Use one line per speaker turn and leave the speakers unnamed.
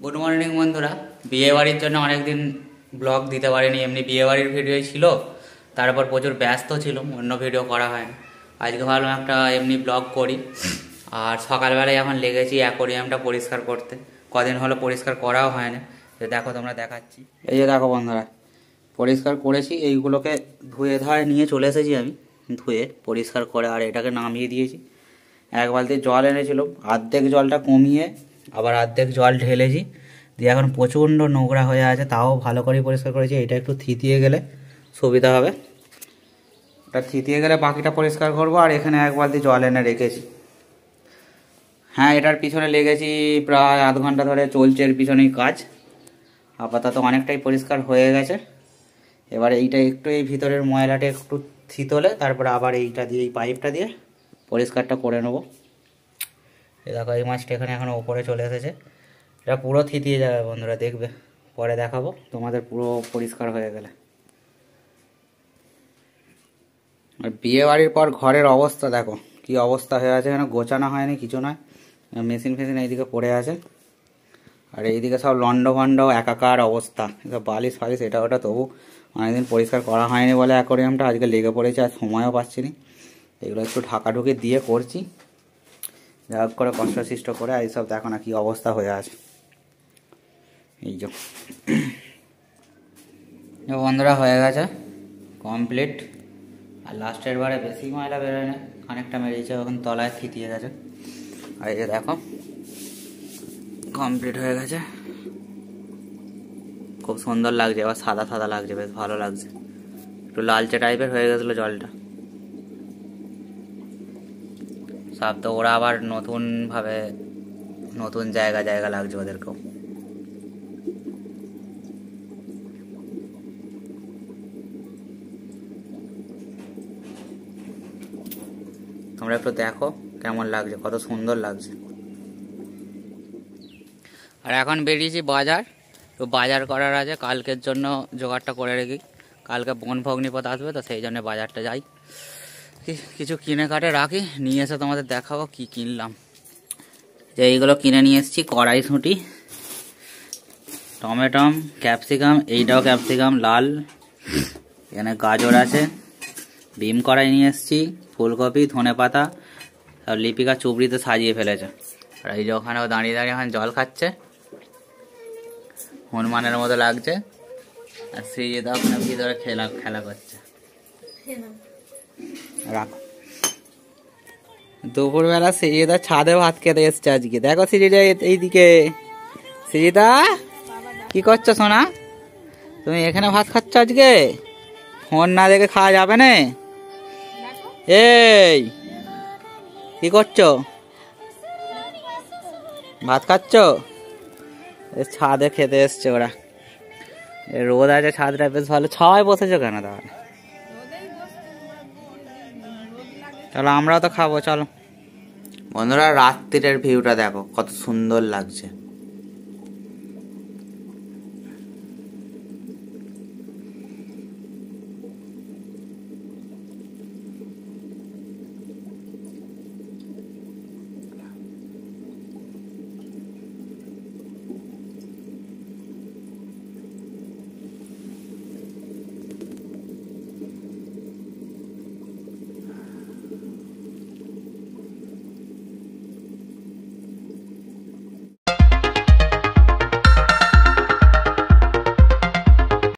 Good morning বন্ধুরা। বিয়েবাড়ির জন্য অনেকদিন ব্লগ দিতে পারিনি, এমনি বিয়েবাড়ির ভিডিওই ছিল, তারপর প্রচুর ব্যস্ত ছিল, অন্য ভিডিও করা হয়নি। আজকে ভাবলাম একটা এমনি ব্লগ করি। আর সকালবেলায় এখন লেগেছি অ্যাকোরিয়ামটা পরিষ্কার করতে, কদিন হলো পরিষ্কার করাও হয় না। তো দেখো তোমরা দেখাচ্ছি, এই যে দেখো বন্ধুরা পরিষ্কার করেছি, এইগুলোকে ধুয়ে ধারে নিয়ে চলে এসেছি আমি, ধুয়ে পরিষ্কার করে আর এটাকে নামিয়ে দিয়েছি। এক বালতি জল এনেছিল, অর্ধেক জলটা কমিয়ে আবার অর্ধেক জল ঢেলেছি, দিয়ে এখন প্রচণ্ড নোংরা হয়ে আছে, তাও ভালো করে পরিষ্কার করেছি। এটা একটু থিতিয়ে গেলে সুবিধা হবে, এটা থিতিয়ে গেলে বাকিটা পরিষ্কার করব। আর এখানে এক বালতি জল এনে রেখেছি। হ্যাঁ, এটার পিছনে লেগেছি প্রায় আধ ঘন্টা ধরে, চলছে এর পিছনেই কাজ। আপাতত অনেকটাই পরিষ্কার হয়ে গেছে। এবার এইটা একটু এই ভিতরের ময়লাটা একটু থিতলে তারপরে আবার এইটা দিয়ে, এই পাইপটা দিয়ে পরিষ্কারটা করে নেবো। এই দেখো এই মাছটা এখানে এখন ওপরে চলে এসেছে, এটা পুরো থিতিয়ে যাবে বন্ধুরা, দেখবে পরে দেখাবো তোমাদের পুরো পরিষ্কার হয়ে গেলে। আর বিয়ে বাড়ির পর ঘরের অবস্থা দেখো কি অবস্থা হয়ে আছে, এখানে গোছানো হয়নি কিছু নয়, মেশিন ফেশিন এইদিকে পড়ে আছে, আর এইদিকে সব লন্ড ভন্ড একাকার অবস্থা, সব বালিশ ফালিশ এটা ওটা। তবু অনেকদিন পরিষ্কার করা হয়নি বলে অ্যাকোরিয়ামটা আজকে লেগে পড়েছে, আর সময়ও পাচ্ছি না। এগুলো একটু ঢাকাঢুকি দিয়ে করছি, যা করে কষ্ট সৃষ্ট করে। আর এইসব দেখো না কি অবস্থা হয়ে আছে, এই যে বন্ধুরা হয়ে গেছে কমপ্লিট। আর লাস্টের বারে বেশি ময়লা বেরোয় না, খানিকটা মেরেছে, এখন তলায় থিতিয়ে গেছে। আর এই যে দেখো কমপ্লিট হয়ে গেছে, খুব সুন্দর লাগছে, এবার সাদা সাদা লাগছে, বেশ ভালো লাগছে। একটু লালচে টাইপের হয়ে গেছিলো জলটা সব। তো ওরা আবার নতুনভাবে নতুন জায়গা জায়গা লাগছে ওদেরকেও। তোমরা একটু দেখো কেমন লাগছে, কত সুন্দর লাগছে। আর এখন বেরিয়েছি বাজার, তো বাজার করার আছে, কালকের জন্য জোগাড়টা করে রেখি। কালকে বোন ভগ্নিপথ আসবে, তো সেই জন্য বাজারটা যাই, কিছু কিনে কাটে রাখি, নিয়ে এসে তোমাদের দেখাবো কি কিনলাম। যে এইগুলো কিনে নিয়ে এসেছি, কড়াইশুঁটি, টমেটম, ক্যাপসিকাম, এইটাও ক্যাপসিকাম লাল, এখানে গাজর আছে, বিম কড়াই নিয়ে এসেছি, ফুলকপি, ধনেপাতা, সব লিপিকা চুবড়িতে সাজিয়ে ফেলেছে। আর এই যে ওখানেও দাঁড়িয়ে দাঁড়িয়ে এখন জল খাচ্ছে, হনুমানের মতো লাগছে। আর সিরিজে ওখানে ভিতরে খেলা করছে। রাখো, দুপুরবেলা সিরিজা ছাদে ভাত খেতে এসছে আজকে। দেখো সিরিজা এইদিকে, সিরিদা কি করছো সোনা? তুমি এখানে ভাত খাচ্ছ আজকে? ফোন না দেখে খাওয়া যাবে না। এই কি করছো? ভাত খাচ্ছ? ছাদে খেতে এসছে ওরা, রোদ আছে, ছাদটা বেশ ভালো। ছাওয়ায় বসেছো কেন তাহলে? চলো আমরাও তো খাবো, চলো। বন্ধুরা রাত্রিরের ভিউটা দেখো কত সুন্দর লাগছে।